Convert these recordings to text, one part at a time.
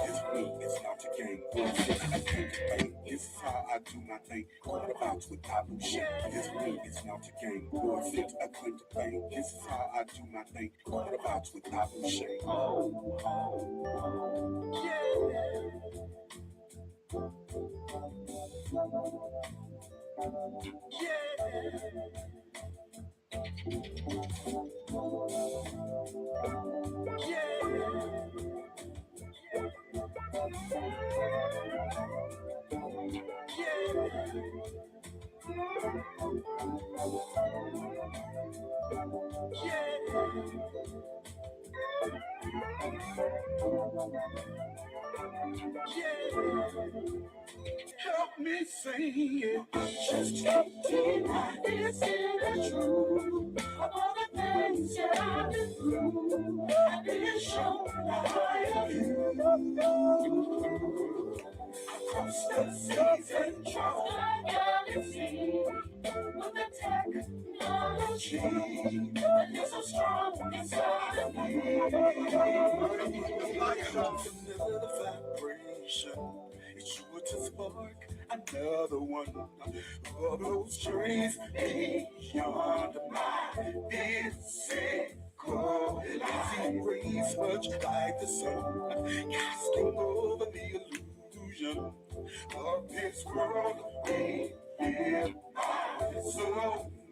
It's me, it's not a game. I can't debate. This is how I do my thing. Quarterbacks with taboo shit. It's me, it's not a game. Perfect, I claim to fame. This is how I do my thing. Quarterbacks with taboo shit. Help me sing it. Just keep this in the truth of all the things that I've been through. I've been shown the higher view. Across the seas and trouble, I galaxy with the technology that is so strong inside of me. Like another vibration. It's sure to spark another one of those trees beyond my physical. Lazy rays much like the sun, casting over the illusion of this world we live by. So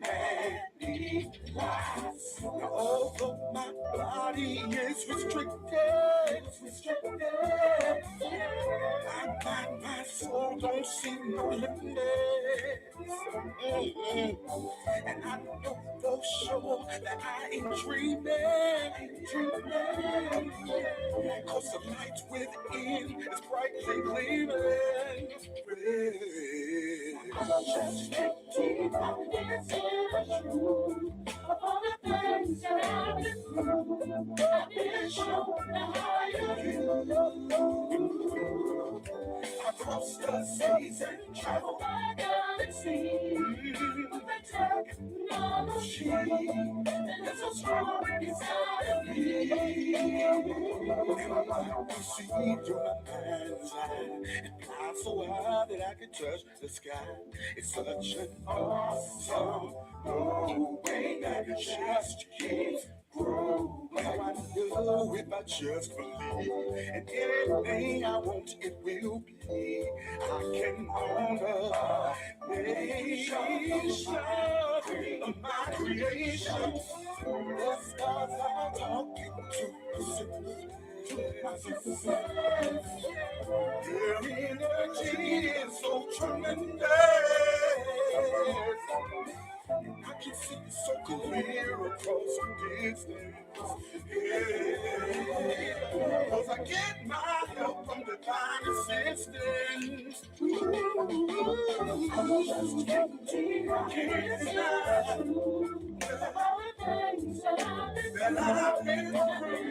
many lies. Now, although my body is restricted, my soul don't see no limits. And I know for sure that I ain't dreaming. Cause the light within is brightly gleaming. Just keep on dancing the truth of all the things that I've been through. I've been shown the higher view. Across the seas and travel by galaxy with the technology that is so strong inside of me. And I can see through my mind's eye and fly so high that I can touch the sky. It's such an awesome way that it just keeps growing. Now I know if I just believe, and anything I want it will be. I can own a nation of my creation. The stars are talking to my senses. Their energy is so tremendous. I can see it so clear across the distance. Cause I get my help from divine assistance. Just can't deny all the things that I've been through.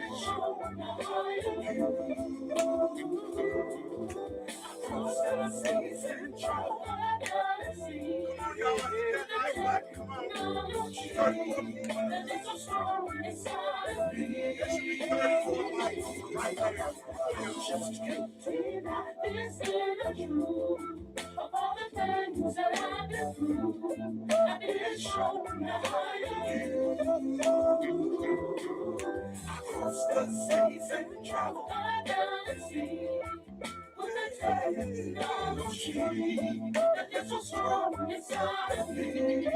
Across the seas and trouble, I gotta see. Come on, that is so strong inside of me. Just can't deny this is the truth of all the things that I've been through. I've been shown the higher view. Across the the seas and travel by galaxy. With a technology that is so strong inside of me.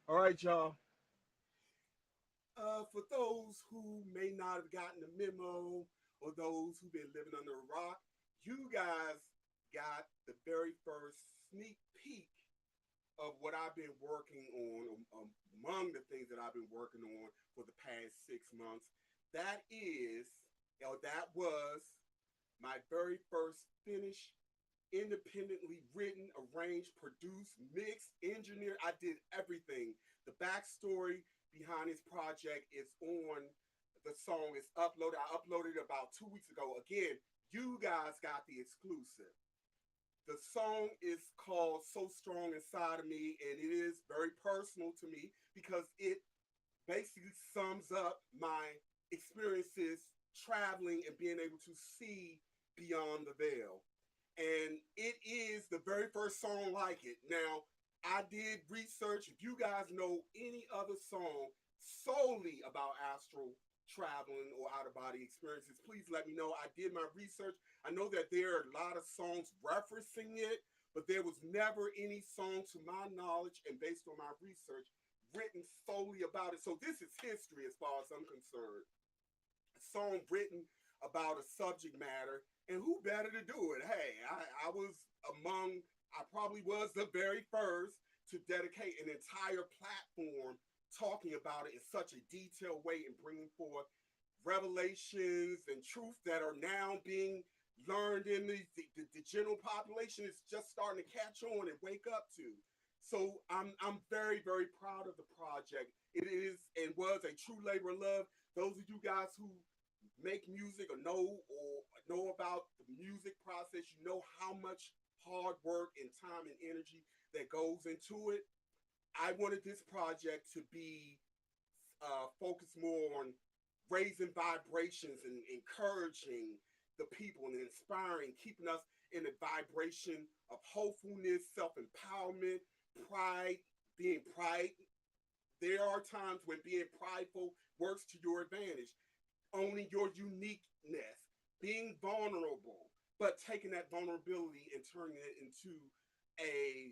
All right, y'all. For those who may not have gotten the memo, or those who've been living under a rock, you guys got the very first sneak peek of what I've been working on, among the things that I've been working on for the past 6 months. That was my very first finished, independently written, arranged, produced, mixed, engineered. I did everything. The backstory behind this project is on the song. Is uploaded. I uploaded it about 2 weeks ago. Again, you guys got the exclusive. The song is called So Strong Inside of Me, and it is very personal to me because it basically sums up my experiences traveling and being able to see beyond the veil. And it is the very first song like it. Now, I did research. If you guys know any other song solely about astral traveling or out of body experiences, please let me know. I did my research. I know that there are a lot of songs referencing it, but there was never any song, to my knowledge and based on my research, written solely about it. So this is history as far as I'm concerned. A song written about a subject matter, and who better to do it? Hey, I probably was the very first to dedicate an entire platform talking about it in such a detailed way and bringing forth revelations and truth that are now being learned in the general population is just starting to catch on and wake up to. So I'm very, very proud of the project. It is and was a true labor of love. Those of you guys who make music or know about the music process, you know how much hard work and time and energy that goes into it. I wanted this project to be focused more on raising vibrations and encouraging the people and inspiring, keeping us in a vibration of hopefulness, self-empowerment, pride, being pride. There are times when being prideful works to your advantage, owning your uniqueness, being vulnerable, but taking that vulnerability and turning it into a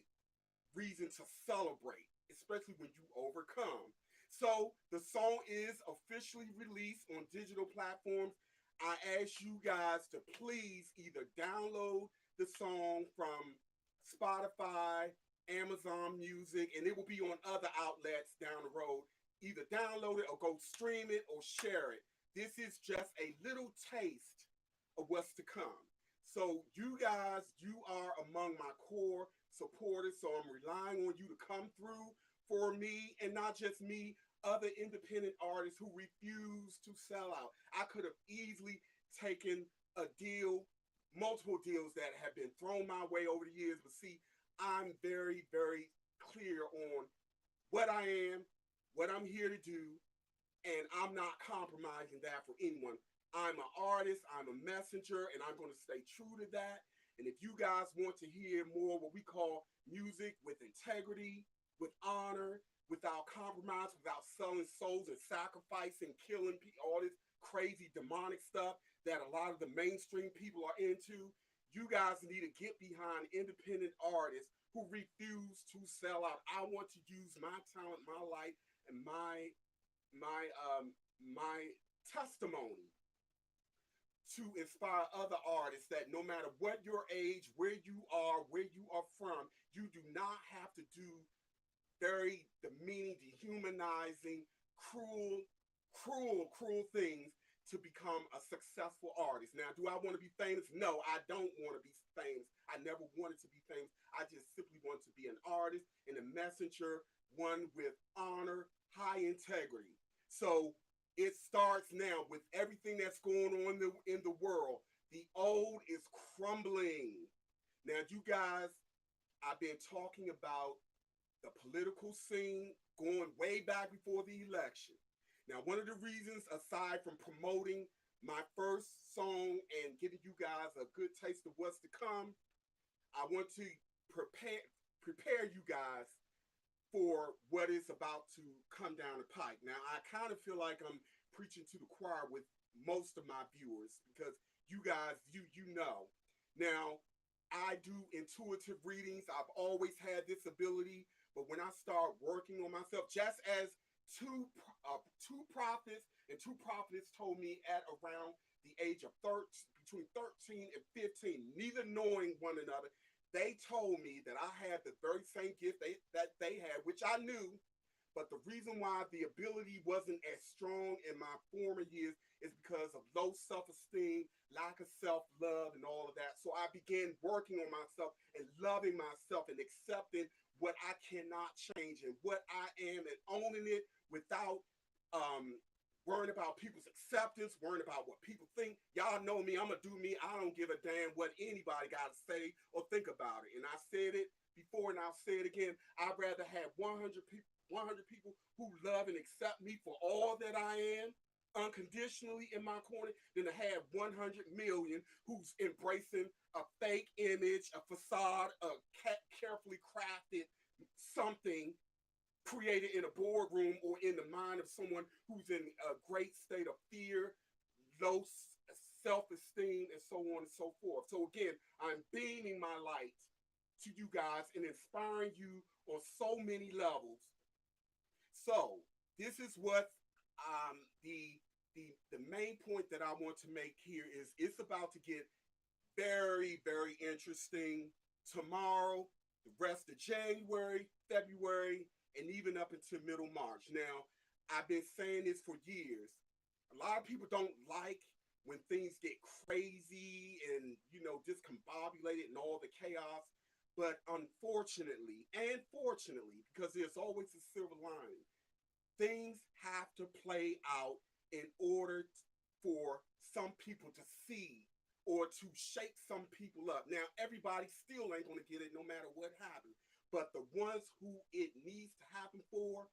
reason to celebrate, especially when you overcome. So the song is officially released on digital platforms. I ask you guys to please either download the song from Spotify, Amazon Music, and it will be on other outlets down the road. Either download it or go stream it or share it. This is just a little taste of what's to come. So you guys, you are among my core supporters. So I'm relying on you to come through for me, and not just me, other independent artists who refuse to sell out. I could have easily taken a deal, multiple deals that have been thrown my way over the years, but see, I'm very, very clear on what I am, what I'm here to do, and I'm not compromising that for anyone. I'm an artist, I'm a messenger, and I'm going to stay true to that. And if you guys want to hear more what we call music with integrity, with honor, without compromise, without selling souls and sacrificing, killing people, all this crazy demonic stuff that a lot of the mainstream people are into, you guys need to get behind independent artists who refuse to sell out. I want to use my talent, my light, and my testimony to inspire other artists that no matter what your age, where you are from, you do not have to do very demeaning, dehumanizing, cruel things to become a successful artist. Now, do I want to be famous? No, I don't want to be famous. I never wanted to be famous. I just simply want to be an artist and a messenger, one with honor, high integrity. So it starts now with everything that's going on in the world. The old is crumbling. Now, you guys, I've been talking about the political scene going way back before the election. Now, one of the reasons, aside from promoting my first song and giving you guys a good taste of what's to come, I want to prepare you guys for what is about to come down the pike. Now, I kind of feel like I'm preaching to the choir with most of my viewers because you guys, you know. Now, I do intuitive readings. I've always had this ability, but when I start working on myself, just as two prophets and two prophetess told me at around the age of 13, between 13 and 15, neither knowing one another, they told me that I had the very same gift that they had, which I knew. But the reason why the ability wasn't as strong in my former years is because of low self-esteem, lack of self-love, and all of that. So I began working on myself and loving myself and accepting what I cannot change and what I am and owning it without worrying about people's acceptance, worrying about what people think. Y'all know me. I'm going to do me. I don't give a damn what anybody got to say or think about it. And I said it before and I'll say it again. I'd rather have 100 people who love and accept me for all that I am unconditionally in my corner than to have 100 million who's embracing a fake image, a facade, a carefully crafted something created in a boardroom or in the mind of someone who's in a great state of fear, low self-esteem, and so on and so forth. So again, I'm beaming my light to you guys and inspiring you on so many levels. So this is what the main point that I want to make here is it's about to get very, very interesting tomorrow, the rest of January, February, and even up until middle March. Now, I've been saying this for years. A lot of people don't like when things get crazy and, discombobulated and all the chaos. But unfortunately, and fortunately, because there's always a silver lining, things have to play out in order for some people to see or to shake some people up. Now, everybody still ain't going to get it no matter what happens. But the ones who it needs to happen for,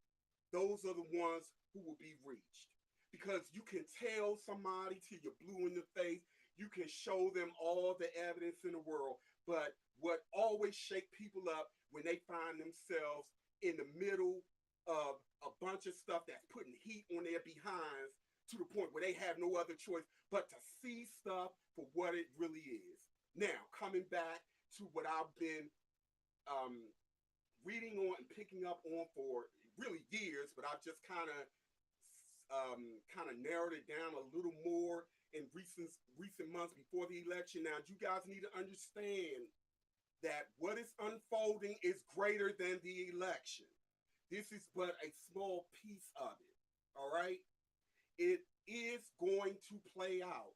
those are the ones who will be reached. Because you can tell somebody till you're blue in the face, you can show them all the evidence in the world. But what always shake people up when they find themselves in the middle of a bunch of stuff that's putting heat on their behinds to the point where they have no other choice but to see stuff for what it really is. Now, coming back to what I've been reading on and picking up on for really years, but I've just kind of narrowed it down a little more in recent months before the election. Now, you guys need to understand that what is unfolding is greater than the election. This is but a small piece of it. All right? It is going to play out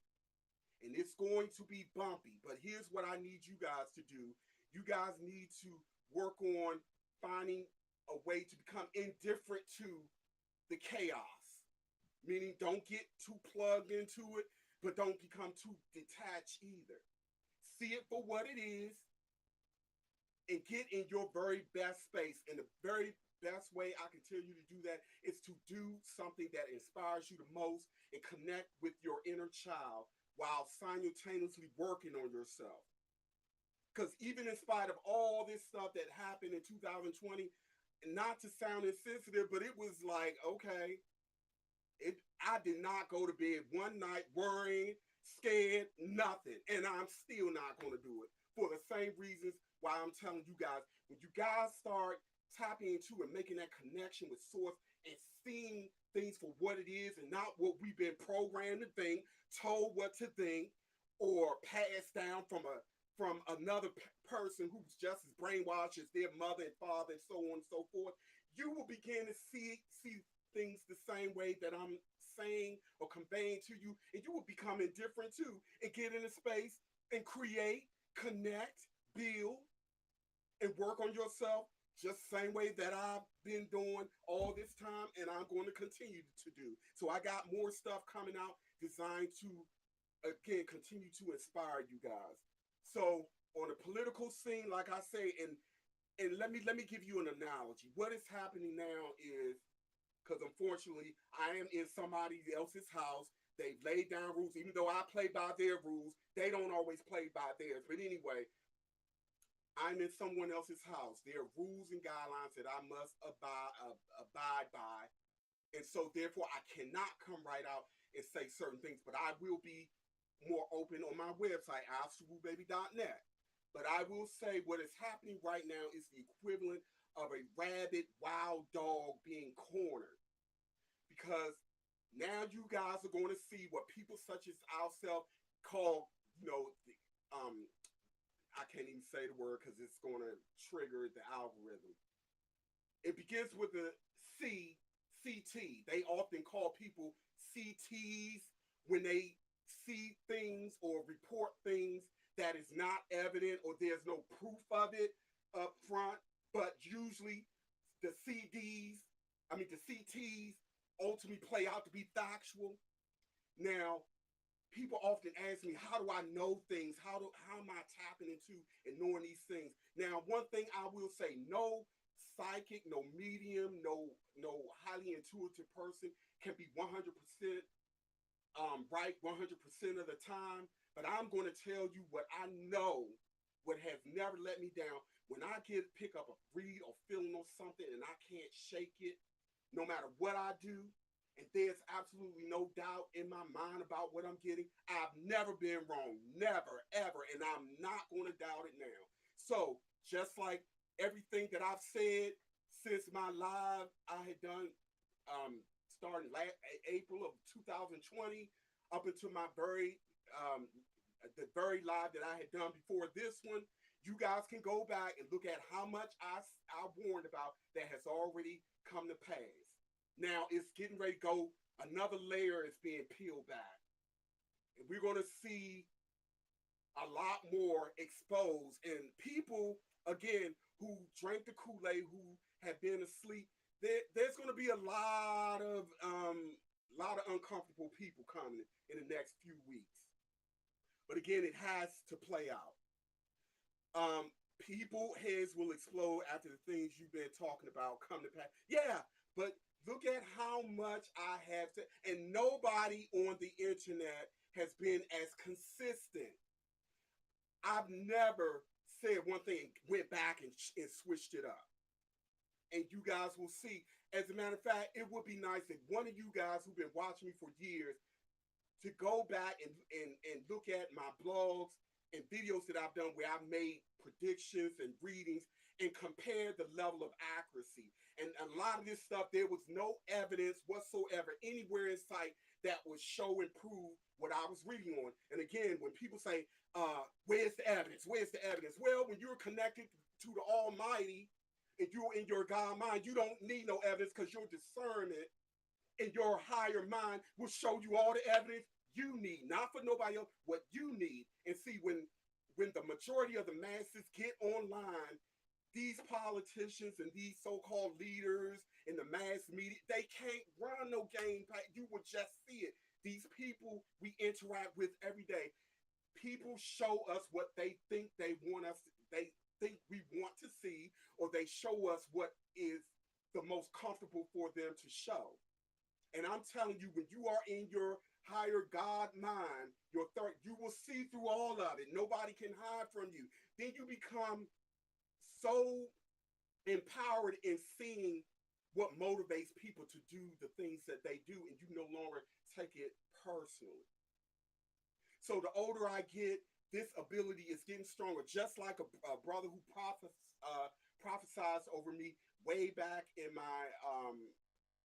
and it's going to be bumpy. But here's what I need you guys to do. You guys need to work on finding a way to become indifferent to the chaos. Meaning don't get too plugged into it, but don't become too detached either. See it for what it is and get in your very best space. And the very best way I can tell you to do that is to do something that inspires you the most and connect with your inner child while simultaneously working on yourself. Because even in spite of all this stuff that happened in 2020, not to sound insensitive, but it was like, okay, I did not go to bed one night worrying, scared, nothing. And I'm still not going to do it for the same reasons why I'm telling you guys. When you guys start tapping into and making that connection with source and seeing things for what it is and not what we've been programmed to think, told what to think, or passed down from another person who's just as brainwashed as their mother and father and so on and so forth, you will begin to see things the same way that I'm saying or conveying to you, and you will become indifferent too and get in a space and create, connect, build, and work on yourself just the same way that I've been doing all this time and I'm going to continue to do. So I got more stuff coming out designed to, again, continue to inspire you guys. So on the political scene, like I say, and let me give you an analogy. What is happening now is, because unfortunately I am in somebody else's house. They've laid down rules. Even though I play by their rules, they don't always play by theirs. But anyway, I'm in someone else's house. There are rules and guidelines that I must abide by. And so therefore I cannot come right out and say certain things. But I will be more open on my website, astralbaby.net. But I will say what is happening right now is the equivalent of a rabid wild dog being cornered, because now you guys are going to see what people such as ourselves call, I can't even say the word because it's going to trigger the algorithm. It begins with the CT. They often call people CTs when they see things or report things that is not evident or there's no proof of it up front. But usually the CTs ultimately play out to be factual. Now, people often ask me, how do I know things? How am I tapping into and knowing these things? Now, one thing I will say, no psychic, no medium, no highly intuitive person can be 100% right 100% of the time. But I'm going to tell you what I know, what has never let me down. When I pick up a read or feeling on something and I can't shake it, no matter what I do, and there's absolutely no doubt in my mind about what I'm getting, I've never been wrong. Never, ever. And I'm not going to doubt it now. So just like everything that I've said since my live I had done starting April of 2020 up until my the very live that I had done before this one, you guys can go back and look at how much I warned about that has already come to pass. Now it's getting ready to go, another layer is being peeled back. And we're going to see a lot more exposed. And people, again, who drank the Kool-Aid, who have been asleep, there's going to be a lot of uncomfortable people coming in the next few weeks. But again, it has to play out. People heads will explode after the things you've been talking about come to pass. Yeah, but look at how much I have to, and nobody on the internet has been as consistent. I've never said one thing and went back and switched it up. And you guys will see. As a matter of fact, it would be nice if one of you guys who've been watching me for years to go back and look at my blogs and videos that I've done where I've made predictions and readings and compare the level of accuracy. And a lot of this stuff, there was no evidence whatsoever anywhere in sight that would show and prove what I was reading on. And again, when people say, Where's the evidence? Where's the evidence? Well, when you're connected to the Almighty and you're in your God mind, you don't need no evidence because your discernment and your higher mind will show you all the evidence you need, not for nobody else, what you need. And see, when the majority of the masses get online, these politicians and these so-called leaders in the mass media, they can't run no game. You will just see it. These people we interact with every day, people show us what they think they think we want to see, or they show us what is the most comfortable for them to show. And I'm telling you, when you are in your higher God mind, you will see through all of it. Nobody can hide from you. Then you become so empowered in seeing what motivates people to do the things that they do, and you no longer take it personally. So the older I get, this ability is getting stronger, just like a brother who prophesied over me way back in my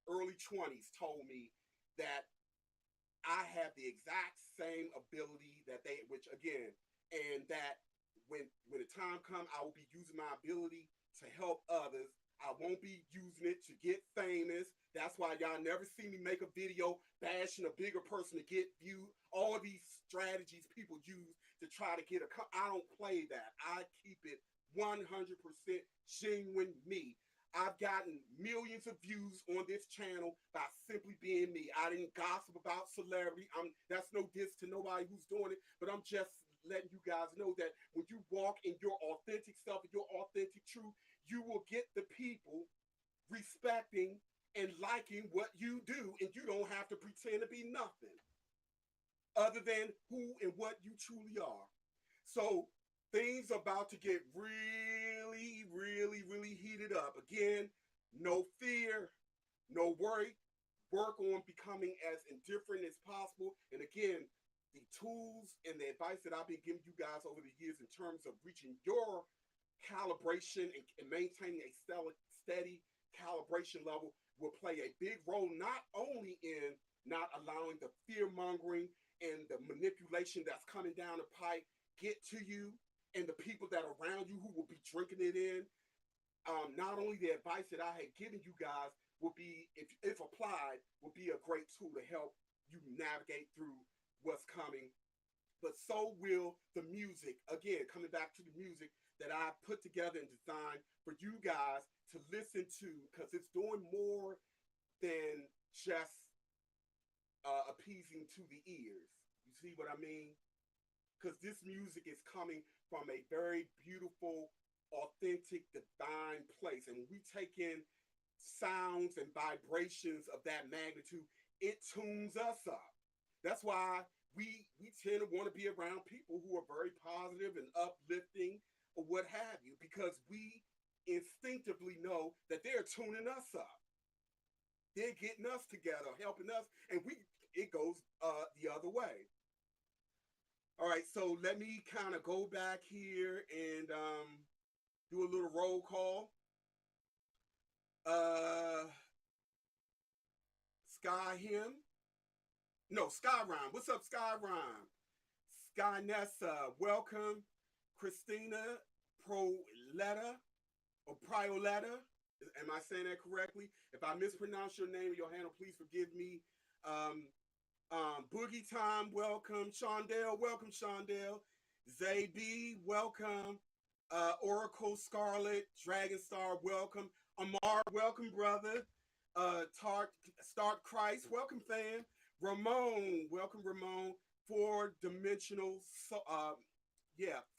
early 20s told me that I have the exact same ability that they, which again, and that when the time comes, I will be using my ability to help others. I won't be using it to get famous. That's why y'all never see me make a video bashing a bigger person to get views. All these strategies people use to try to get I don't play that. I keep it 100% genuine me. I've gotten millions of views on this channel by simply being me. I didn't gossip about celebrity. That's no diss to nobody who's doing it, but I'm just letting you guys know that when you walk in your authentic self and your authentic truth, you will get the people respecting and liking what you do, and you don't have to pretend to be nothing other than who and what you truly are. So things about to get really, really, really heated up. Again, no fear, no worry. Work on becoming as indifferent as possible. And again, the tools and the advice that I've been giving you guys over the years in terms of reaching your calibration and maintaining a steady calibration level will play a big role, not only in not allowing the fear mongering and the manipulation that's coming down the pipe get to you and the people that are around you who will be drinking it in. Not only the advice that I had given you guys will be, if applied, will be a great tool to help you navigate through what's coming, but so will the music. Again, coming back to the music that I put together and designed for you guys to listen to, because it's doing more than just appeasing to the ears. You see what I mean? Because this music is coming from a very beautiful, authentic, divine place. And when we take in sounds and vibrations of that magnitude, it tunes us up. That's why we tend to want to be around people who are very positive and uplifting or what have you, because we instinctively know that they're tuning us up. They're getting us together, helping us, and it goes the other way. All right, so let me kind of go back here and do a little roll call. Skyrhyme. What's up, Skyrhyme? Skynessa, welcome. Christina Proletta or Prioletta. Am I saying that correctly? If I mispronounce your name or your handle, please forgive me. Boogie Time, welcome. Shondell, welcome, Shondell. Zaby, welcome. Oracle Scarlet, Dragon Star, welcome. Amar, welcome, brother. Start Christ, welcome, fam. Ramon, welcome, Ramon. Four-dimensional,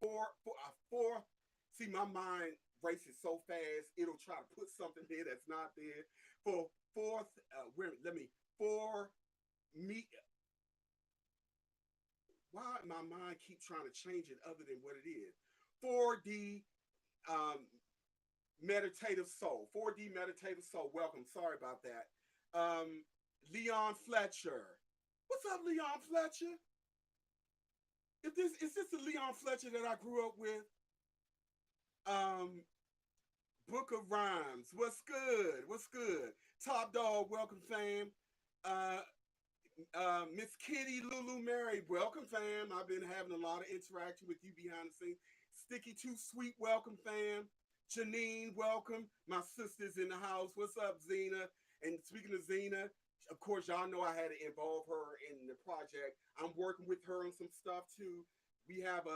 four. See, my mind races so fast, it'll try to put something there that's not there. Why my mind keep trying to change it other than what it is? 4D meditative soul. 4D meditative soul. Welcome. Sorry about that. Leon Fletcher. What's up, Leon Fletcher? Is this the Leon Fletcher that I grew up with? Book of Rhymes. What's good? What's good? Top Dog, welcome, fam. Miss Kitty Lulu Mary, welcome fam. I've been having a lot of interaction with you behind the scenes. Sticky Too Sweet, welcome fam. Janine, welcome. My sister's in the house. What's up, Zena? And speaking of Zena, of course, y'all know I had to involve her in the project. I'm working with her on some stuff too. We have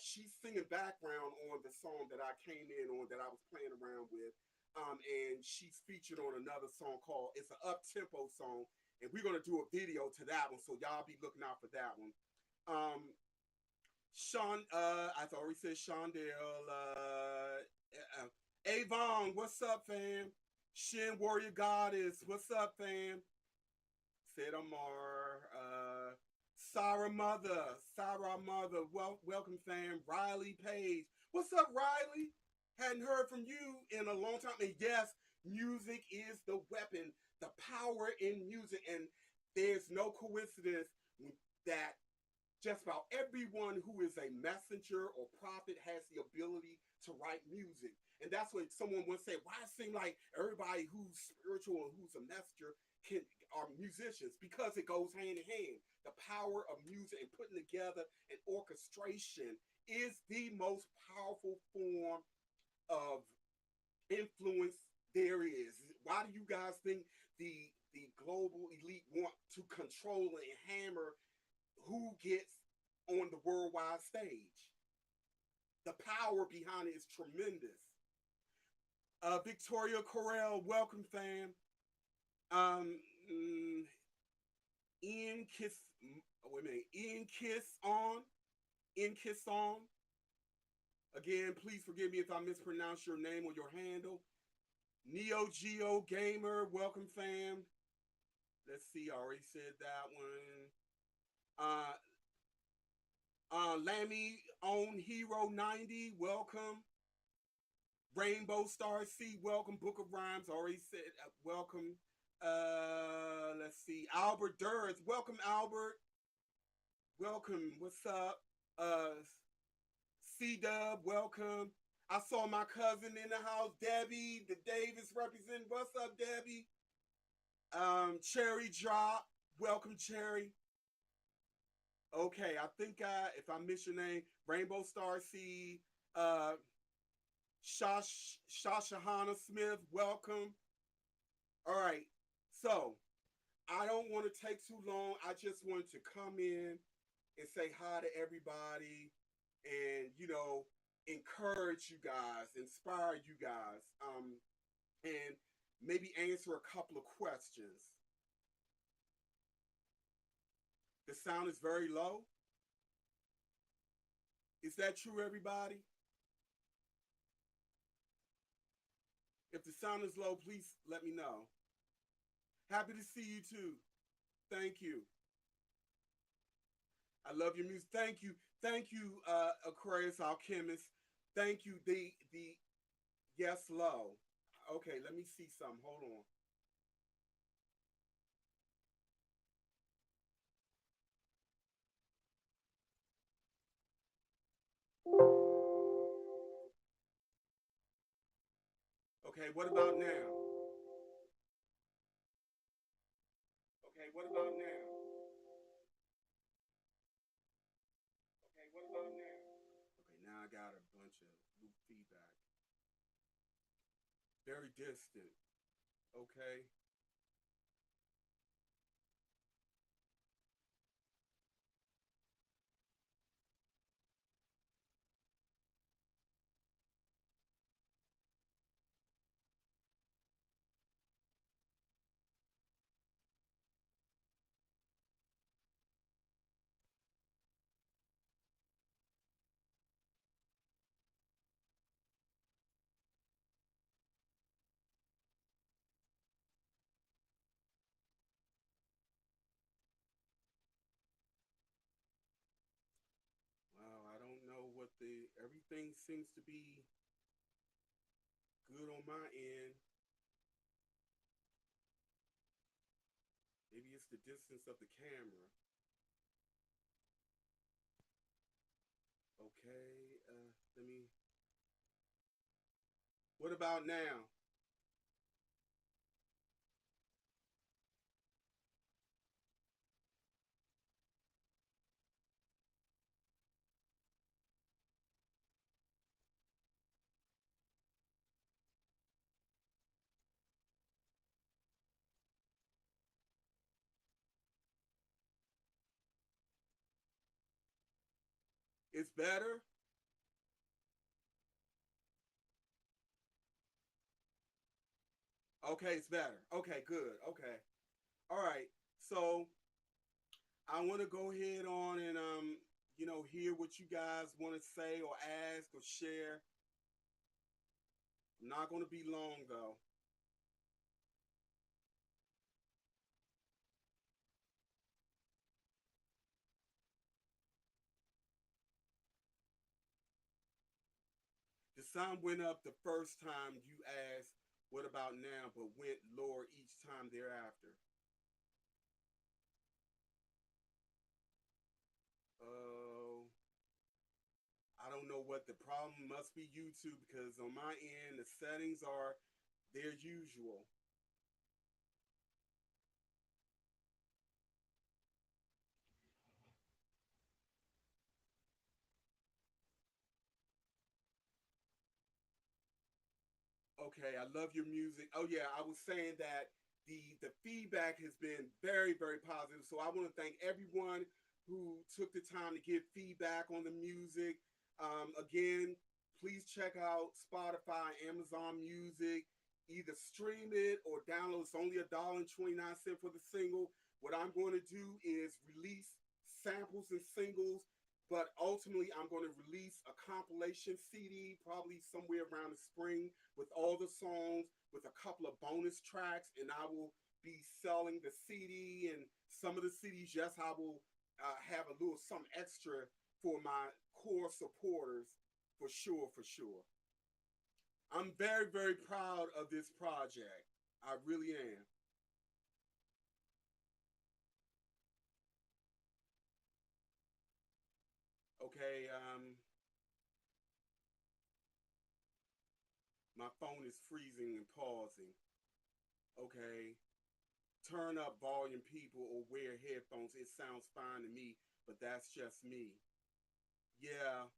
she's singing background on the song that I came in on that I was playing around with. And she's featured on another song called, it's an up-tempo song, and we're gonna do a video to that one, so y'all be looking out for that one. Sean, I've already said Shondell. Avon, what's up, fam? Shin Warrior Goddess, what's up, fam? Said Amar. Sarah Mother, welcome, fam. Riley Page, what's up, Riley? Hadn't heard from you in a long time. And yes, music is the weapon, the power in music, and there's no coincidence that just about everyone who is a messenger or prophet has the ability to write music. And that's what someone once said, why it seems like everybody who's spiritual and who's a messenger are musicians, because it goes hand in hand. The power of music and putting together an orchestration is the most powerful form of influence there is. Why do you guys think the global elite want to control and hammer who gets on the worldwide stage? The power behind it is tremendous. Victoria Correll, welcome, fam. Ian Kiss, wait a minute, Ian Kiss on. Again, please forgive me if I mispronounce your name or your handle. Neo Geo Gamer, welcome, fam. Let's see, I already said that one. Lammy Own Hero 90, welcome. Rainbow Star C, welcome. Book of Rhymes, already said welcome. Let's see, Albert Durst, welcome, Albert. Welcome, what's up? C-Dub, welcome. I saw my cousin in the house, Debbie, the Davis represent. What's up, Debbie? Cherry Drop, welcome, Cherry. Okay, I think if I miss your name, Rainbow Star C, Shashahana Smith, welcome. All right, so I don't want to take too long. I just wanted to come in and say hi to everybody and, encourage you guys, inspire you guys, and maybe answer a couple of questions. The sound is very low. Is that true, everybody? If the sound is low, please let me know. Happy to see you too. Thank you. I love your music. Thank you. Thank you, Aquarius Alchemist. Thank you. The yes, low. Okay, let me see some. Hold on. Okay, what about now? Okay, what about now? Okay, what about now? Okay, now I got a bunch of loop feedback. Very distant. Okay. Wow, I don't know what everything seems to be good on my end. Maybe it's the distance of the camera. Okay, let me. What about now? It's better? Okay, it's better. Okay, good. Okay. All right. So I want to go ahead on and hear what you guys want to say or ask or share. I'm not going to be long though. The sound went up the first time you asked, what about now, but went lower each time thereafter. Oh, I don't know what the problem must be YouTube because on my end, the settings are their usual. Okay, I love your music. Oh yeah, I was saying that the feedback has been very very positive. So I want to thank everyone who took the time to give feedback on the music. Again, please check out Spotify, Amazon Music. Either stream it or download. It's only $1.29 for the single. What I'm going to do is release samples and singles, but ultimately I'm going to release a compilation CD probably somewhere around the spring with all the songs with a couple of bonus tracks, and I will be selling the CD and some of the CDs. Yes, I will have a little some extra for my core supporters for sure, for sure. I'm very, very proud of this project. I really am. Okay, my phone is freezing and pausing. Okay, turn up volume, people, or wear headphones. It sounds fine to me, but that's just me. Yeah,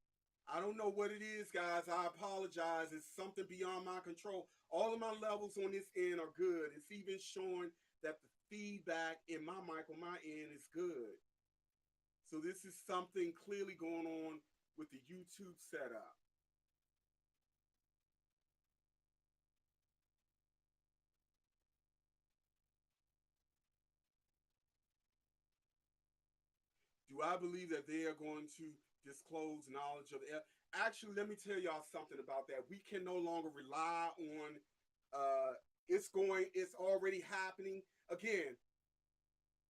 I don't know what it is, guys. I apologize. It's something beyond my control. All of my levels on this end are good. It's even showing that the feedback in my mic on my end is good. So this is something clearly going on with the YouTube setup. Do I believe that they are going to disclose knowledge of the? Actually, let me tell y'all something about that. We can no longer rely on. It's going. It's already happening. Again,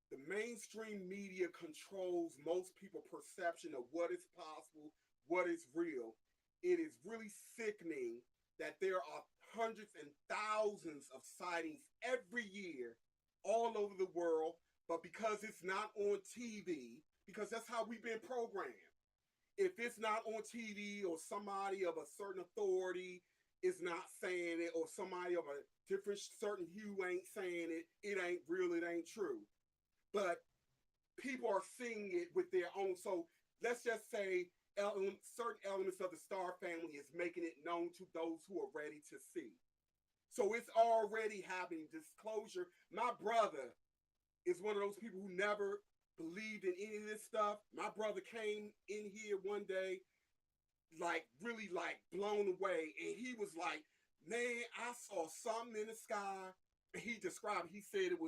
the mainstream media controls most people's perception of what is possible, what is real. It is really sickening that there are hundreds and thousands of sightings every year all over the world, but because it's not on TV, because that's how we've been programmed. If it's not on TV or somebody of a certain authority is not saying it, or somebody of a different certain hue ain't saying it, it ain't real, it ain't true. But people are seeing it with their own. So let's just say certain elements of the star family is making it known to those who are ready to see. So it's already happening. Disclosure. My brother is one of those people who never believed in any of this stuff. My brother came in here one day, like really like blown away, and he was like, "Man, I saw something in the sky." And he described. He said it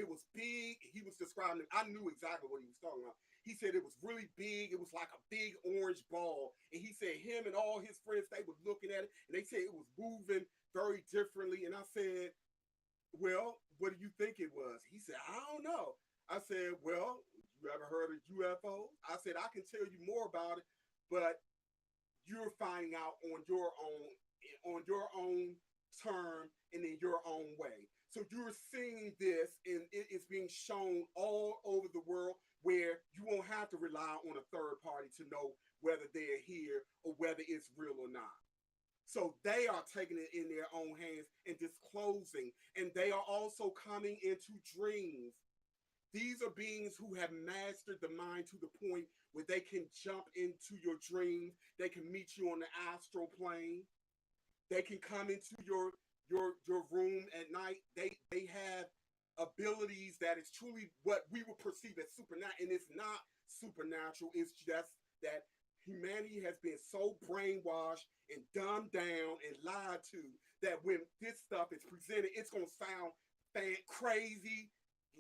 was big. He was describing it. I knew exactly what he was talking about. He said it was really big. It was like a big orange ball. And he said him and all his friends, they were looking at it and they said it was moving very differently. And I said, well, what do you think it was? He said, I don't know. I said, well, you ever heard of UFOs? I said, I can tell you more about it, but you're finding out on your own term and in your own way. So you're seeing this and it is being shown all over the world where you won't have to rely on a third party to know whether they're here or whether it's real or not. So they are taking it in their own hands and disclosing, and they are also coming into dreams. These are beings who have mastered the mind to the point where they can jump into your dreams. They can meet you on the astral plane. They can come into your room at night. They have abilities that is truly what we would perceive as supernatural, and it's not supernatural. It's just that humanity has been so brainwashed and dumbed down and lied to that when this stuff is presented, it's going to sound crazy,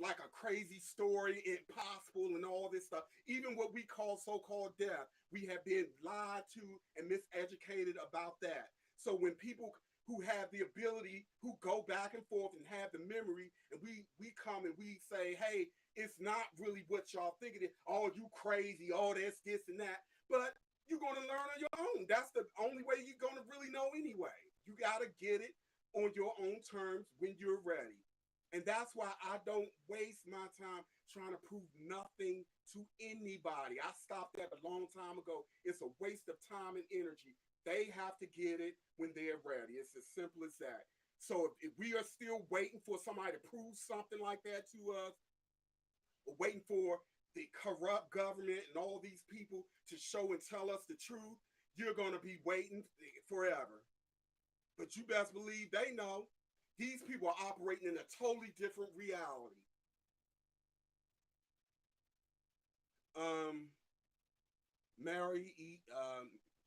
like a crazy story, impossible, and all this stuff. Even what we call so-called death, we have been lied to and miseducated about that. So when people who have the ability, who go back and forth and have the memory, and we come and we say, hey, it's not really what y'all think it is. Oh, you crazy. Oh, that's this and that. But you're going to learn on your own. That's the only way you're going to really know anyway. You got to get it on your own terms when you're ready. And that's why I don't waste my time trying to prove nothing to anybody. I stopped that a long time ago. It's a waste of time and energy. They have to get it when they're ready. It's as simple as that. So if we are still waiting for somebody to prove something like that to us, or waiting for the corrupt government and all these people to show and tell us the truth, you're going to be waiting forever. But you best believe they know. These people are operating in a totally different reality. Mary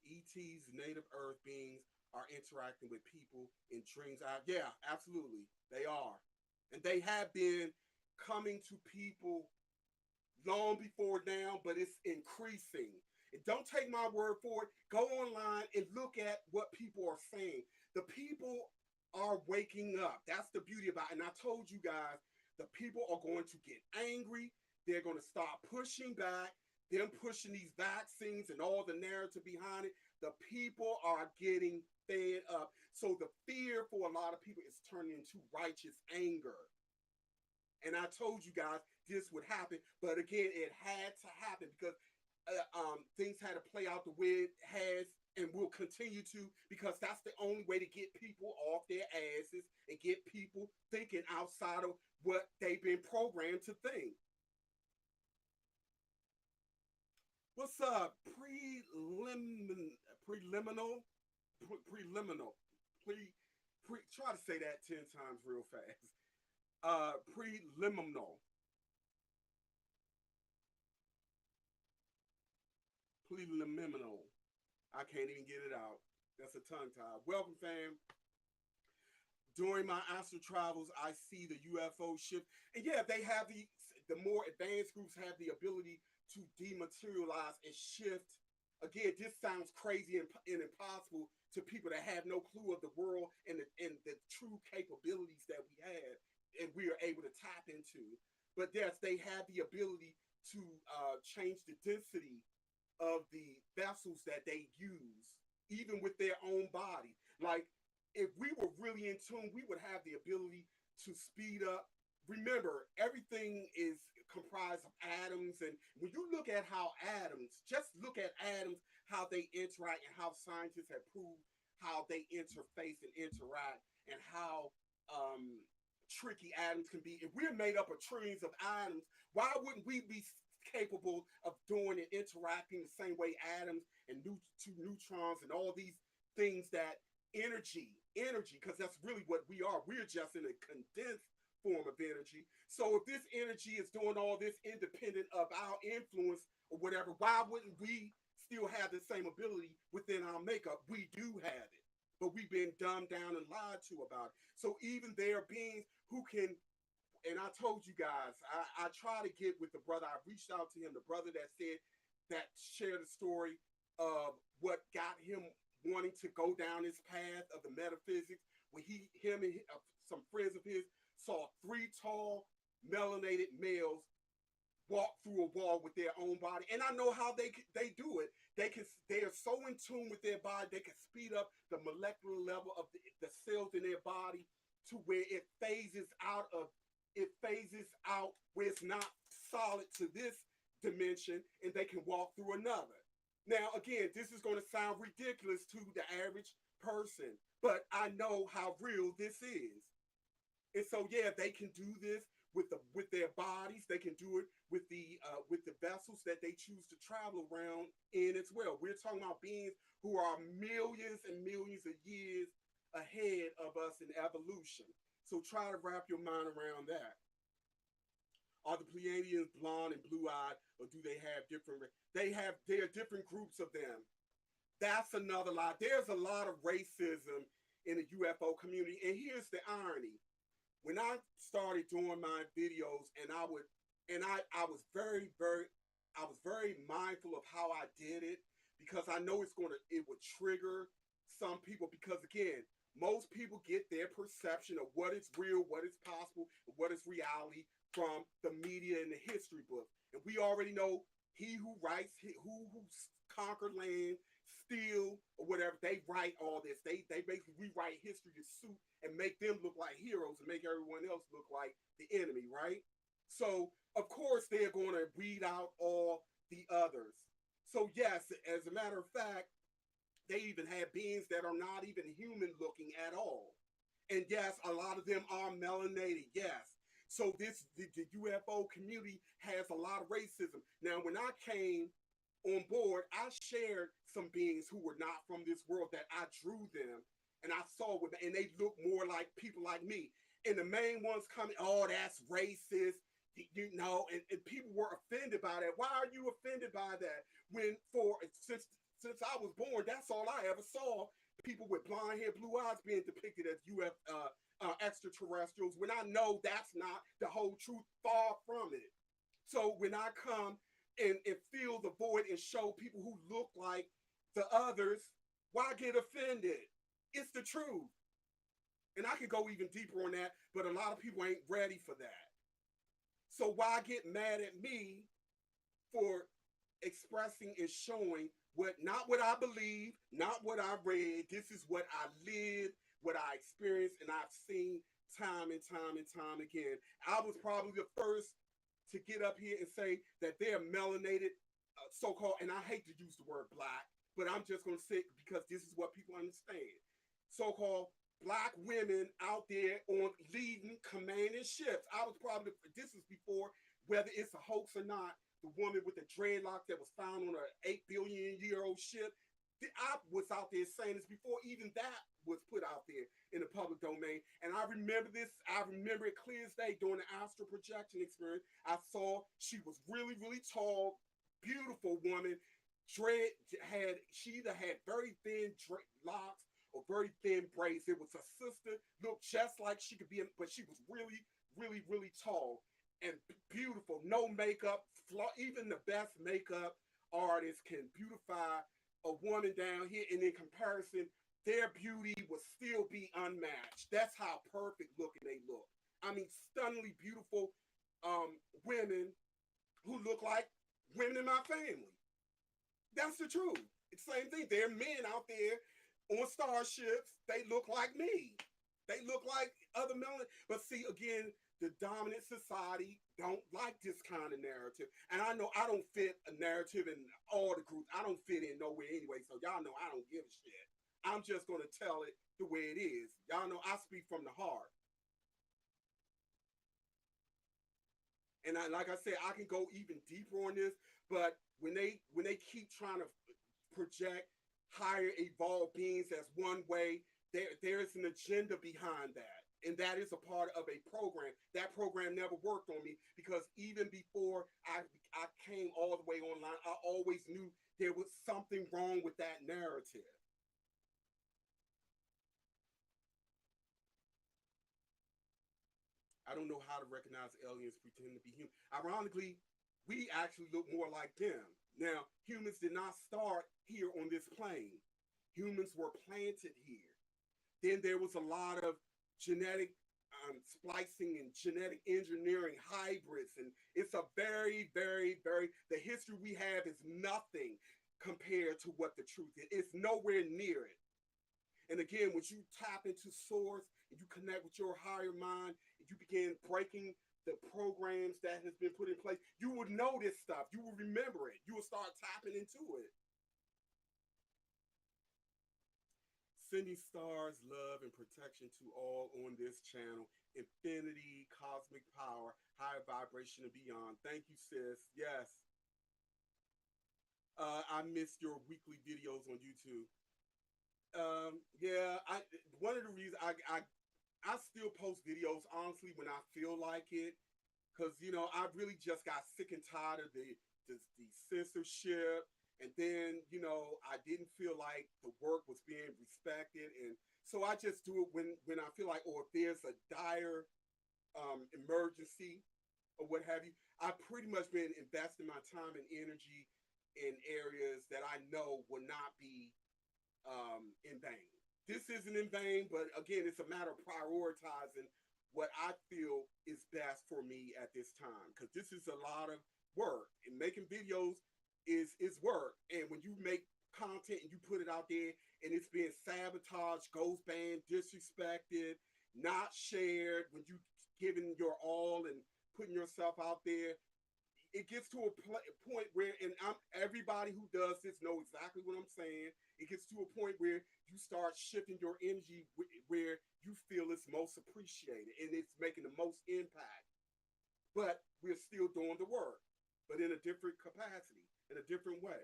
ET's native Earth beings are interacting with people in dreams. Yeah, absolutely. They are. And they have been coming to people long before now, but it's increasing. And don't take my word for it. Go online and look at what people are saying. The people are waking up. That's the beauty about it. And I told you guys, the people are going to get angry. They're going to start pushing back. Them pushing these vaccines and all the narrative behind it. The people are getting fed up. So the fear for a lot of people is turning into righteous anger. And I told you guys this would happen. But again, it had to happen because things had to play out the way it has and will continue to, because that's the only way to get people off their asses and get people thinking outside of what they've been programmed to think. What's up? Preliminal? Try to say that 10 times real fast. Preliminal. I can't even get it out. That's a tongue tie. Welcome, fam. During my astral travels, I see the UFO shift. And yeah, they have the more advanced groups have the ability to dematerialize and shift. Again, this sounds crazy and impossible to people that have no clue of the world and the true capabilities that we have and we are able to tap into. But yes, they have the ability to change the density of the vessels that they use, even with their own body. Like, if we were really in tune, we would have the ability to speed up. Remember, everything is comprised of atoms. And when you look at how atoms, just look at atoms, how they interact and how scientists have proved how they interface and interact and how tricky atoms can be. If we're made up of trillions of atoms, why wouldn't we be capable of doing and interacting the same way atoms and neutrons and all these things that energy, because that's really what we are. We're just in a condensed form of energy. So if this energy is doing all this independent of our influence or whatever, why wouldn't we still have the same ability within our makeup? We do have it, but we've been dumbed down and lied to about it. So even there are beings who can, and I told you guys, I try to get with the brother. I reached out to him, the brother that shared the story of what got him wanting to go down this path of the metaphysics, when him and some friends of his saw 3 tall melanated males walk through a wall with their own body. And I know how they do it. They are so in tune with their body, they can speed up the molecular level of the cells in their body to where it phases out where it's not solid to this dimension, and they can walk through another. Now, again, this is going to sound ridiculous to the average person, but I know how real this is. And so, yeah, they can do this with their bodies. They can do it with the vessels that they choose to travel around in as well. We're talking about beings who are millions and millions of years ahead of us in evolution. So try to wrap your mind around that. Are the Pleiadians blonde and blue-eyed, or do they have different? There are different groups of them. That's another lie. There's a lot of racism in the UFO community, and here's the irony: when I started doing my videos, I was very mindful of how I did it, because I know it would trigger some people, because again, most people get their perception of what is real, what is possible, and what is reality from the media and the history books. And we already know he who writes, who conquered land, steal, or whatever, they write all this. They basically rewrite history to suit and make them look like heroes and make everyone else look like the enemy, right? So, of course, they're going to weed out all the others. So, yes, as a matter of fact, they even have beings that are not even human looking at all. And yes, a lot of them are melanated, yes. So the UFO community has a lot of racism. Now, when I came on board, I shared some beings who were not from this world, that I drew them and I saw with them, and they look more like people like me. And the main ones coming, oh, that's racist, and people were offended by that. Why are you offended by that? Since I was born, that's all I ever saw. People with blonde hair, blue eyes being depicted as extraterrestrials, when I know that's not the whole truth, far from it. So when I come and fill the void and show people who look like the others, why get offended? It's the truth. And I could go even deeper on that, but a lot of people ain't ready for that. So why get mad at me for expressing and showing not what I believe, not what I read. This is what I lived, what I experienced, and I've seen time and time and time again. I was probably the first to get up here and say that they're melanated, so-called, and I hate to use the word black, but I'm just going to say it because this is what people understand. So-called black women out there on leading, commanding ships. I was probably, this is before, whether it's a hoax or not, the woman with the dreadlocks that was found on an 8 billion year old ship. I was out there saying this before even that was put out there in the public domain. And I remember this. I remember it clear as day during the astral projection experience. I saw she was really, really tall, beautiful woman. She either had very thin locks or very thin braids. It was a sister, looked just like she could be, but she was really, really, really tall and beautiful. No makeup, even the best makeup artists can beautify a woman down here, and in comparison, their beauty will still be unmatched. That's how perfect looking they look. I mean, stunningly beautiful women who look like women in my family. That's the truth. It's the same thing. There are men out there on starships. They look like me. They look like other melanin. But see, again, the dominant society don't like this kind of narrative. And I know I don't fit a narrative in all the groups. I don't fit in nowhere anyway, so y'all know I don't give a shit. I'm just going to tell it the way it is. Y'all know I speak from the heart. And like I said, I can go even deeper on this, but when they keep trying to project higher evolved beings as one way, there is an agenda behind that. And that is a part of a program. That program never worked on me, because even before I came all the way online, I always knew there was something wrong with that narrative. I don't know how to recognize aliens pretending to be human. Ironically, we actually look more like them. Now, humans did not start here on this plane. Humans were planted here. Then there was a lot of genetic splicing and genetic engineering hybrids. And it's a very, very, very, the history we have is nothing compared to what the truth is. It's nowhere near it. And again, when you tap into source and you connect with your higher mind and you begin breaking the programs that has been put in place, you would know this stuff. You will remember it. You will start tapping into it. Sending stars, love, and protection to all on this channel. Infinity, cosmic power, higher vibration, and beyond. Thank you, sis. Yes. I missed your weekly videos on YouTube. Yeah, one of the reasons I still post videos, honestly, when I feel like it. because I really just got sick and tired of the censorship, and then I didn't feel like the work was being respected, and so I just do it when I feel like, or if there's a dire emergency or what have you. I've pretty much been investing my time and energy in areas that I know will not be in vain. This isn't in vain, but again, it's a matter of prioritizing what I feel is best for me at this time, because this is a lot of work, and making videos is work. And when you make content and you put it out there and it's being sabotaged, ghost banned, disrespected, not shared, when you giving your all and putting yourself out there, it gets to a point where, and everybody who does this know exactly what I'm saying. It gets to a point where you start shifting your energy where you feel it's most appreciated and it's making the most impact. But we're still doing the work, but in a different capacity, in a different way.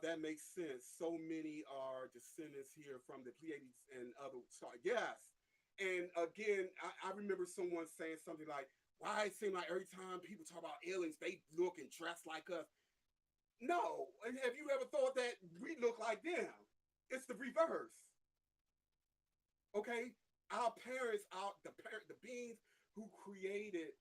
That makes sense. So many are descendants here from the Pleiades and other stars. Yes. And again, I remember someone saying something like, why it seems like every time people talk about aliens, they look and dress like us. No. Have you ever thought that we look like them? It's the reverse. Okay? Our parents, the beings who created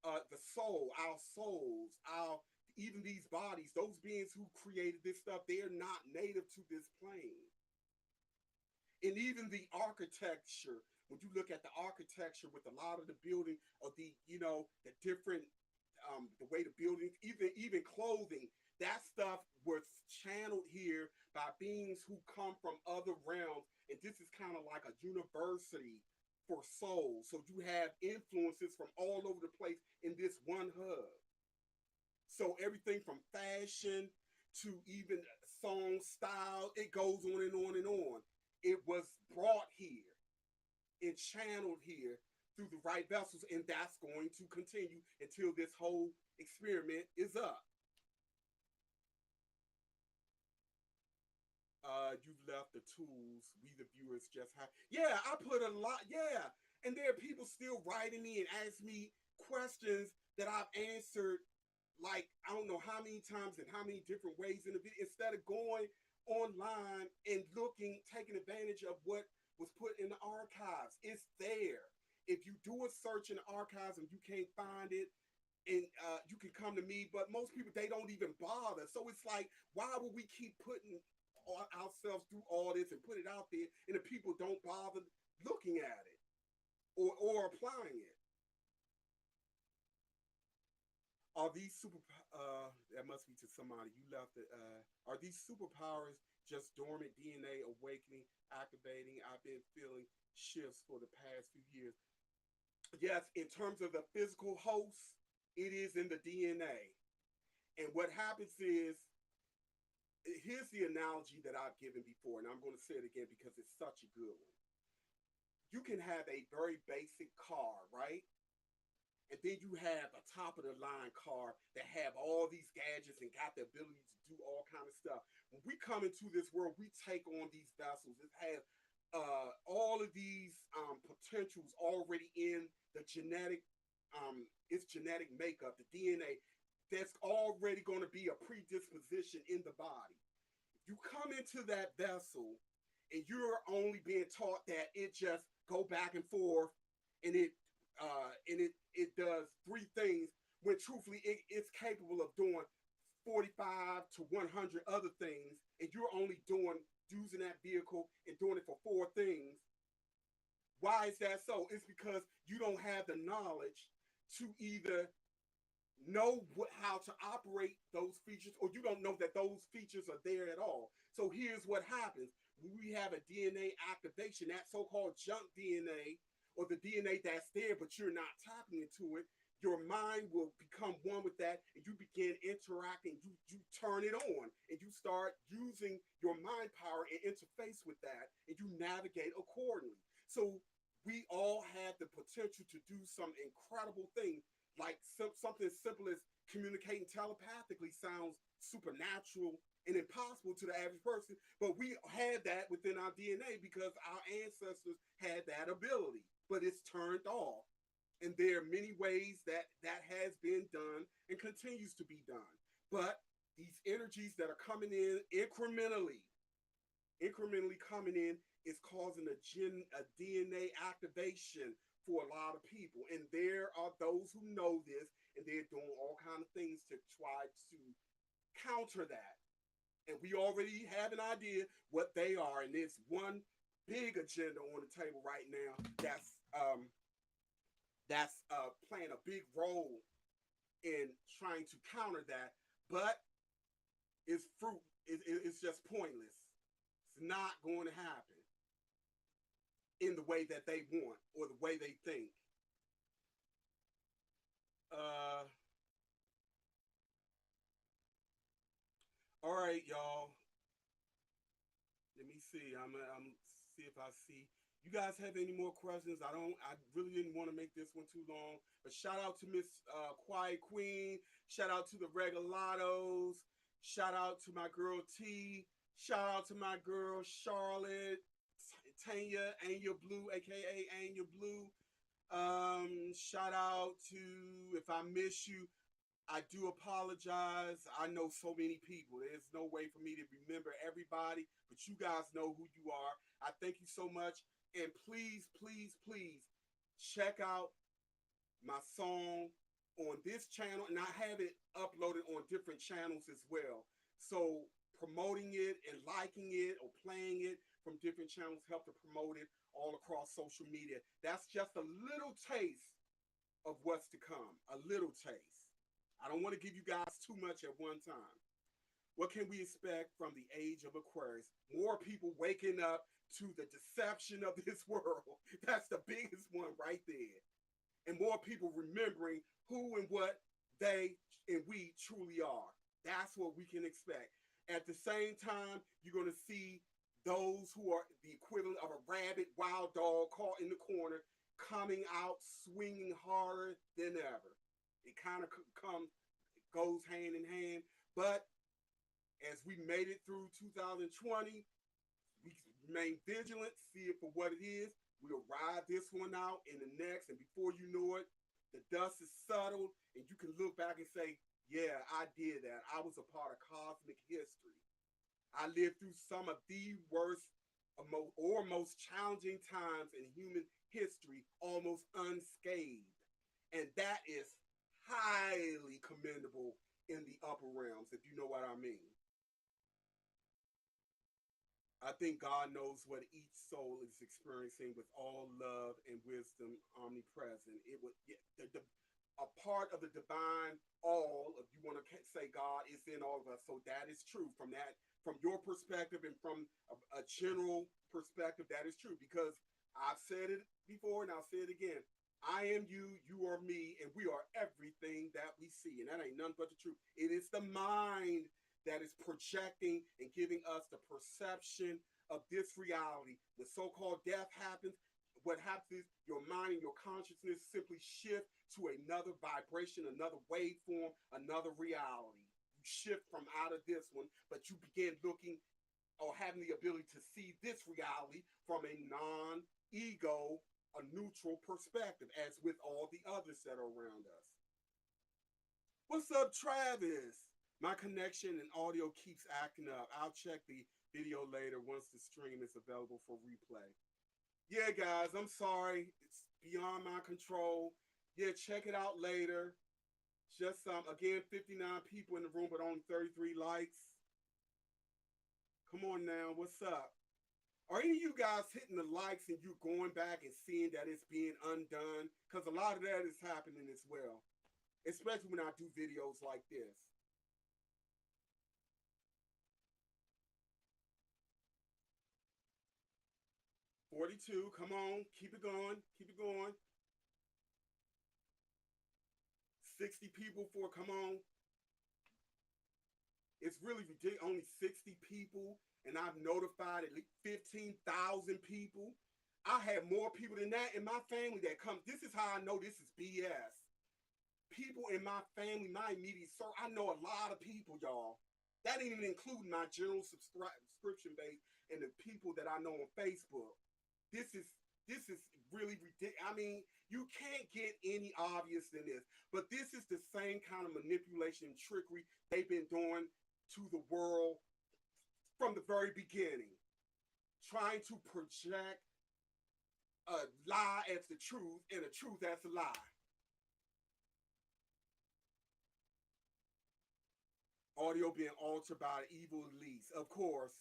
the soul, our souls, our even these bodies, those beings who created this stuff, they are not native to this plane. And even the architecture, when you look at the architecture with a lot of the building, or the different the way the buildings, even clothing, that stuff was channeled here by beings who come from other realms, and this is kind of like a university for souls. So you have influences from all over the place in this one hub. So everything from fashion to even song style, it goes on and on and on. It was brought here and channeled here through the right vessels, and that's going to continue until this whole experiment is up. You've left the tools, we the viewers just have. Yeah, I put a lot. Yeah, and there are people still writing me and asking me questions that I've answered, like I don't know how many times and how many different ways in the video. Instead of going online and looking, taking advantage of what was put in the archives, it's there. If you do a search in the archives and you can't find it, and you can come to me, but most people, they don't even bother. So it's like, why would we keep putting ourselves through all this and put it out there, and the people don't bother looking at it or applying it? Are these that must be to somebody you left it, are these superpowers just dormant DNA awakening, activating? I've been feeling shifts for the past few years. Yes, in terms of the physical host, it is in the DNA. And what happens is, here's the analogy that I've given before, and I'm going to say it again because it's such a good one. You can have a very basic car, right? And then you have a top of the line car that have all these gadgets and got the ability to do all kind of stuff. When we come into this world, we take on these vessels. It has all of these potentials already in the genetic, its genetic makeup, the DNA. That's already going to be a predisposition in the body. You come into that vessel, and you're only being taught that it just go back and forth, and it does three things, when truthfully it's capable of doing 45 to 100 other things, and you're only using that vehicle and doing it for four things. Why is that so? It's because you don't have the knowledge to either know how to operate those features, or you don't know that those features are there at all. So here's what happens. When we have a DNA activation, that so-called junk DNA, or the DNA that's there but you're not tapping into it, your mind will become one with that, and you begin interacting. You turn it on, and you start using your mind power and interface with that, and you navigate accordingly. So we all have the potential to do some incredible things, like something as simple as communicating telepathically. Sounds supernatural and impossible to the average person, but we had that within our DNA because our ancestors had that ability, but it's turned off. And there are many ways that that has been done and continues to be done. But these energies that are coming in incrementally coming in, is causing a DNA activation for a lot of people. And there are those who know this, and they're doing all kinds of things to try to counter that. And we already have an idea what they are. And there's one big agenda on the table right now that's playing a big role in trying to counter that. But it's just pointless. It's not going to happen in the way that they want or the way they think. All right, y'all. Let me see. I'm see if I see. You guys have any more questions? I really didn't want to make this one too long. But shout out to Miss Quiet Queen. Shout out to the Regalatos. Shout out to my girl T. Shout out to my girl Charlotte. Tanya, Anya Blue, aka Anya Blue. Shout out to, if I miss you, I do apologize. I know so many people. There's no way for me to remember everybody, but you guys know who you are. I thank you so much. And please, please, please check out my song on this channel. And I have it uploaded on different channels as well. So promoting it and liking it or playing it from different channels help to promote it all across social media. That's just a little taste of what's to come. A little taste. I don't want to give you guys too much at one time. What can we expect from the age of Aquarius? More people waking up to the deception of this world. That's the biggest one right there. And more people remembering who and what they and we truly are. That's what we can expect. At the same time, you're going to see those who are the equivalent of a rabid wild dog caught in the corner coming out swinging harder than ever. It kind of goes hand in hand. But as we made it through 2020, we remain vigilant, see it for what it is. We'll ride this one out in the next, and before you know it, the dust is settled, and you can look back and say, yeah, I did that. I was a part of cosmic history. I lived through some of the worst or most challenging times in human history, almost unscathed. And that is highly commendable in the upper realms, if you know what I mean. I think God knows what each soul is experiencing with all love and wisdom omnipresent. It would a part of the divine all, if you want to say God is in all of us. So that is true from your perspective and from a general perspective. That is true, because I've said it before and I'll say it again. I am you, you are me, and we are everything that we see. And that ain't nothing but the truth. It is the mind that is projecting and giving us the perception of this reality. When so-called death happens, what happens is your mind and your consciousness simply shift to another vibration, another waveform, another reality. You shift from out of this one, but you begin looking or having the ability to see this reality from a non-ego, a neutral perspective, as with all the others that are around us. What's up, Travis? My connection and audio keeps acting up. I'll check the video later once the stream is available for replay. Yeah, guys, I'm sorry. It's beyond my control. Yeah, check it out later. Just again, 59 people in the room, but only 33 likes. Come on now, what's up? Are any of you guys hitting the likes and you going back and seeing that it's being undone? Because a lot of that is happening as well, especially when I do videos like this. 42, come on, keep it going, keep it going. 60 people come on. It's really ridiculous, only 60 people, and I've notified at least 15,000 people. I have more people than that in my family that come. This is how I know this is BS. People in my family, my immediate circle, I know a lot of people, y'all. That ain't even including my general subscription base and the people that I know on Facebook. This is really ridiculous. I mean, you can't get any obvious than this. But this is the same kind of manipulation and trickery they've been doing to the world from the very beginning, trying to project a lie as the truth and a truth as a lie. Audio being altered by evil elites, of course.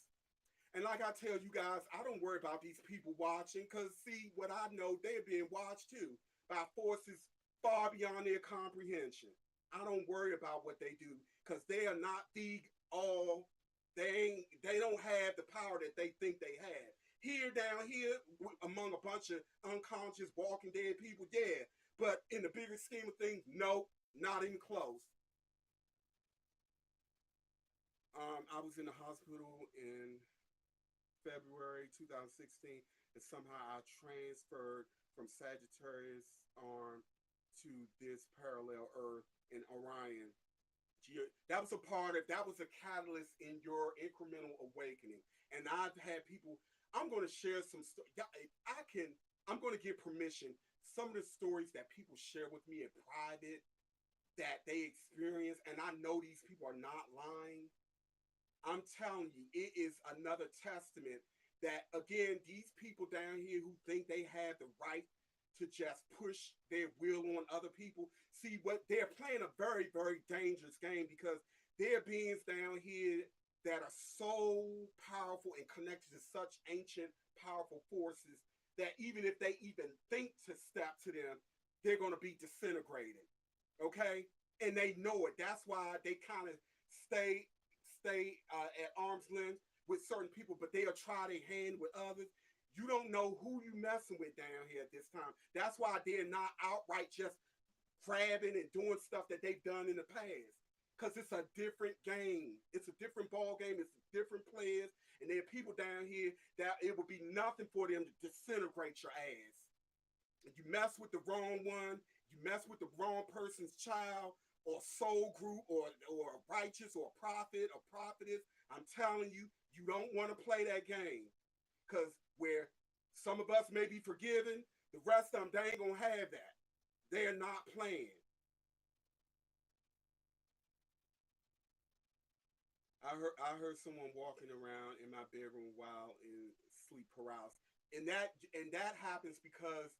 And like I tell you guys, I don't worry about these people watching because, see, what I know, they're being watched too by forces far beyond their comprehension. I don't worry about what they do because they are not the all. They don't have the power that they think they have. Here, down here, among a bunch of unconscious Walking Dead people, yeah. But in the bigger scheme of things, no, not even close. I was in the hospital in February 2016, and somehow I transferred from Sagittarius arm to this parallel Earth in Orion. That was a catalyst in your incremental awakening. And I've had people, I'm going to share some stories. I'm going to give permission. Some of the stories that people share with me in private that they experience, and I know these people are not lying. I'm telling you, it is another testament that, again, these people down here who think they have the right to just push their will on other people, see what they're playing a very, very dangerous game because there are beings down here that are so powerful and connected to such ancient, powerful forces that even if they even think to step to them, they're going to be disintegrated. Okay? And they know it. That's why they kind of stay at arm's length with certain people, but they'll try their hand with others. You don't know who you messing with down here at this time. That's why they're not outright just grabbing and doing stuff that they've done in the past. Because it's a different game. It's a different ball game. It's different players. And there are people down here that it would be nothing for them to disintegrate your ass. If you mess with the wrong one, you mess with the wrong person's child, or soul group, or a righteous, or a prophet, or prophetess, I'm telling you, you don't want to play that game. Because where some of us may be forgiven, the rest of them, they ain't going to have that. They're not playing. I heard someone walking around in my bedroom while in sleep paralysis. And that happens because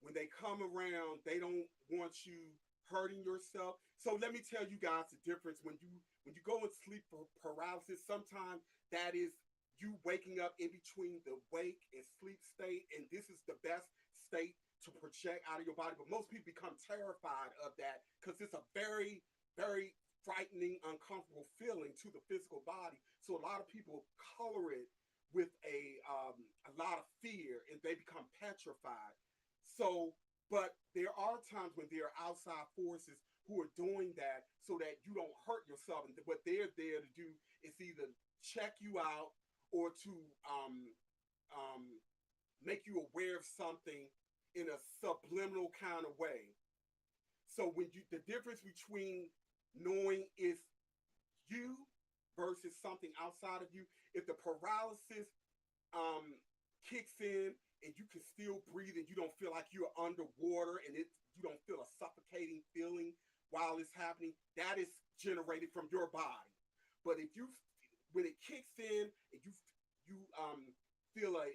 when they come around, they don't want you hurting yourself. So let me tell you guys the difference. When you go in sleep paralysis, sometimes that is you waking up in between the wake and sleep state, and this is the best state to project out of your body. But most people become terrified of that because it's a very, very frightening, uncomfortable feeling to the physical body. So a lot of people color it with a lot of fear, and they become petrified. So, but there are times when there are outside forces who are doing that so that you don't hurt yourself. And what they're there to do is either check you out or to um, make you aware of something in a subliminal kind of way. So the difference between knowing is you versus something outside of you, if the paralysis kicks in and you can still breathe and you don't feel like you're underwater and you don't feel a suffocating feeling while it's happening, that is generated from your body. But when it kicks in and you feel like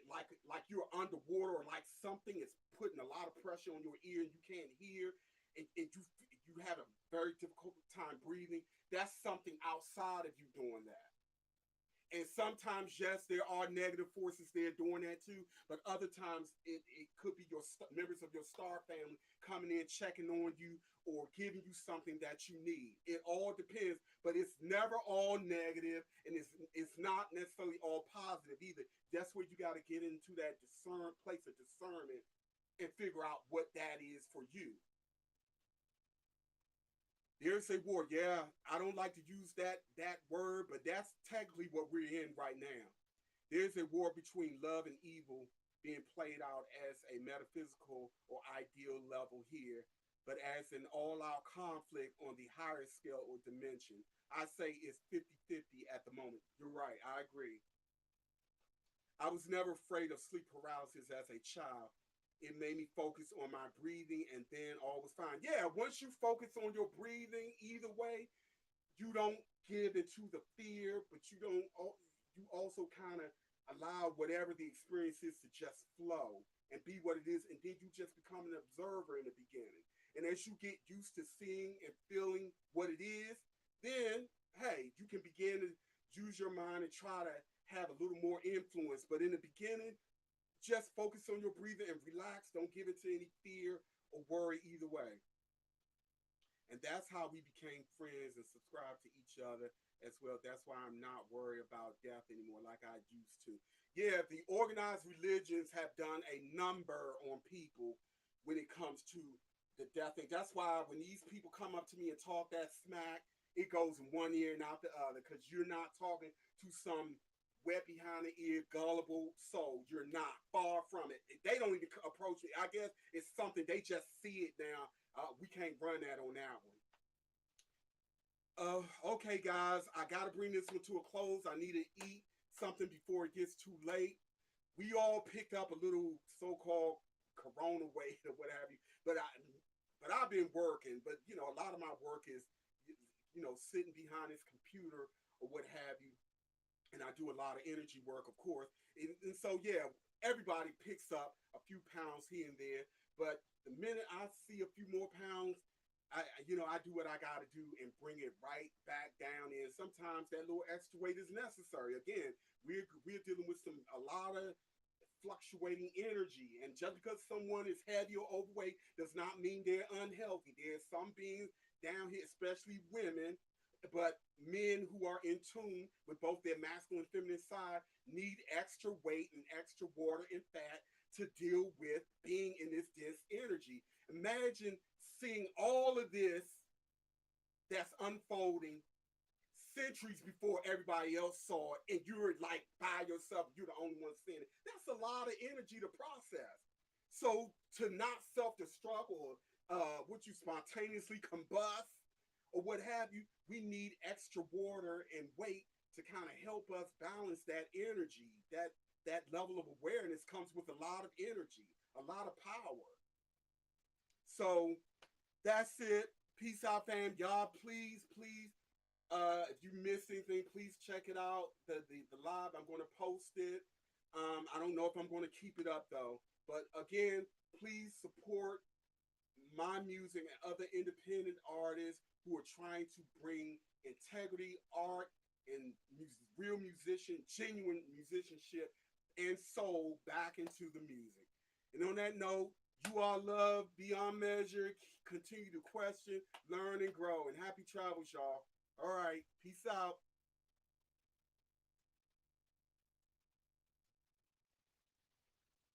you're underwater, or like something is putting a lot of pressure on your ear and you can't hear, and you have a very difficult time breathing, that's something outside of you doing that. And sometimes, yes, there are negative forces there doing that too, but other times it could be your members of your star family coming in, checking on you, or giving you something that you need. It all depends, but it's never all negative, and it's not necessarily all positive either. That's where you got to get into that place of discernment and figure out what that is for you. There's a war. Yeah, I don't like to use that word, but that's technically what we're in right now. There's a war between love and evil being played out as a metaphysical or ideal level here, but as an all-out conflict on the higher scale or dimension. I say it's 50-50 at the moment. You're right. I agree. I was never afraid of sleep paralysis as a child. it made me focus on my breathing, and then all was fine. Yeah, once you focus on your breathing, either way, you don't give into the fear, but you also kind of allow whatever the experience is to just flow and be what it is, and then you just become an observer in the beginning. And as you get used to seeing and feeling what it is, then hey, you can begin to use your mind and try to have a little more influence. But in the beginning, just focus on your breathing and relax. Don't give into any fear or worry either way. And that's how we became friends and subscribed to each other as well. That's why I'm not worried about death anymore like I used to. Yeah, the organized religions have done a number on people when it comes to the death thing. That's why when these people come up to me and talk that smack, it goes in one ear and out the other, because you're not talking to some wet behind the ear, gullible soul. You're not, far from it. They don't even approach it. I guess it's something they just see it now. We can't run that on that one. Okay, guys, I gotta bring this one to a close. I need to eat something before it gets too late. We all picked up a little so-called corona weight or what have you, but I've been working. But you know, a lot of my work is sitting behind this computer or what have you, and I do a lot of energy work, of course. And so yeah, everybody picks up a few pounds here and there, but the minute I see a few more pounds, I do what I got to do and bring it right back down in. Sometimes that little extra weight is necessary. Again, we're dealing with a lot of fluctuating energy, and just because someone is heavy or overweight does not mean they're unhealthy. There's some beings down here, especially women, but men who are in tune with both their masculine and feminine side need extra weight and extra water and fat to deal with being in this dense energy. Imagine seeing all of this that's unfolding centuries before everybody else saw it, and you're like by yourself, you're the only one seeing it. That's a lot of energy to process. So to not self-destruct or what you spontaneously combust or what have you, we need extra water and weight to kind of help us balance that energy. That level of awareness comes with a lot of energy, a lot of power. So that's it. Peace out, fam. Y'all, please, if you missed anything, please check it out. The live, I'm going to post it. I don't know if I'm going to keep it up though. But again, please support my music and other independent artists who are trying to bring integrity, art, and real genuine musicianship and soul back into the music. And on that note, you are loved beyond measure. Continue to question, learn, and grow. And happy travels, y'all. All right. Peace out.